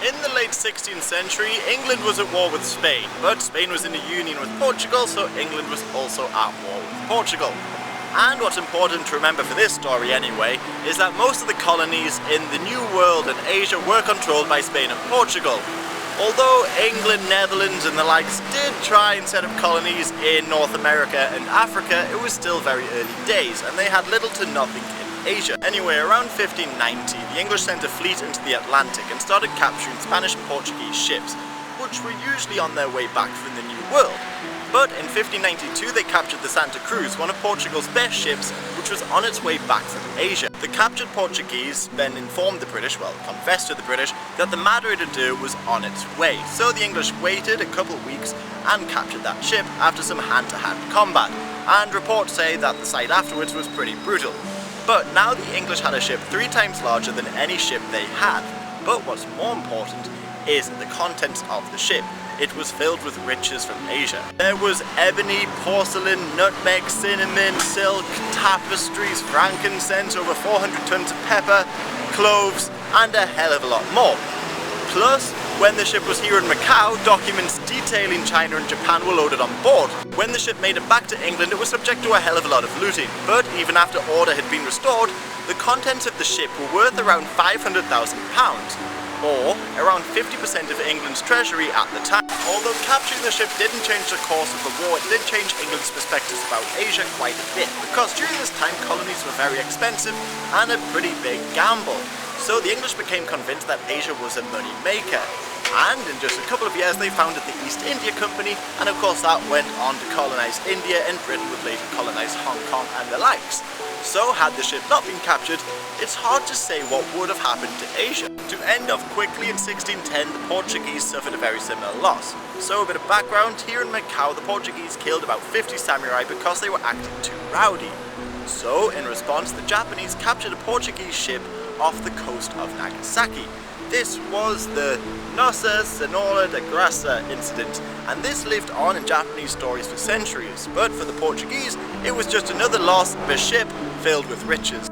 In the late 16th century, England was at war with Spain, but Spain was in a union with Portugal, so England was also at war with Portugal. And what's important to remember for this story anyway, is that most of the colonies in the New World and Asia were controlled by Spain and Portugal. Although England, Netherlands and the likes did try and set up colonies in North America and Africa, it was still very early days and they had little to nothing in Asia. Anyway, around 1590, the English sent a fleet into the Atlantic and started capturing Spanish and Portuguese ships, which were usually on their way back from the New World. But in 1592 they captured the Santa Cruz, one of Portugal's best ships, which was on its way back from Asia. The captured Portuguese then informed the British, well, confessed to the British, that the Madre de Dios was on its way. So the English waited a couple of weeks and captured that ship after some hand-to-hand combat. And reports say that the sight afterwards was pretty brutal. But now the English had a ship 3 times larger than any ship they had. But what's more important is the contents of the ship. It was filled with riches from Asia. There was ebony, porcelain, nutmeg, cinnamon, silk, tapestries, frankincense, over 400 tons of pepper, cloves, and a hell of a lot more. Plus, when the ship was here in Macau, documents detailing China and Japan were loaded on board. When the ship made it back to England, it was subject to a hell of a lot of looting. But even after order had been restored, the contents of the ship were worth around £500,000. Or around 50% of England's treasury at the time. Although capturing the ship didn't change the course of the war, it did change England's perspectives about Asia quite a bit, because during this time colonies were very expensive and a pretty big gamble. So the English became convinced that Asia was a money maker. And in just a couple of years they founded the East India Company, and of course that went on to colonize India, and Britain would later colonize Hong Kong and the likes. So had the ship not been captured, it's hard to say what would have happened to Asia. To end off quickly, in 1610 the Portuguese suffered a very similar loss. So a bit of background, here in Macau the Portuguese killed about 50 samurai because they were acting too rowdy. So in response the Japanese captured a Portuguese ship off the coast of Nagasaki. This was the Nossa Senhora da Graça incident, and this lived on in Japanese stories for centuries, but for the Portuguese, it was just another loss of a ship filled with riches.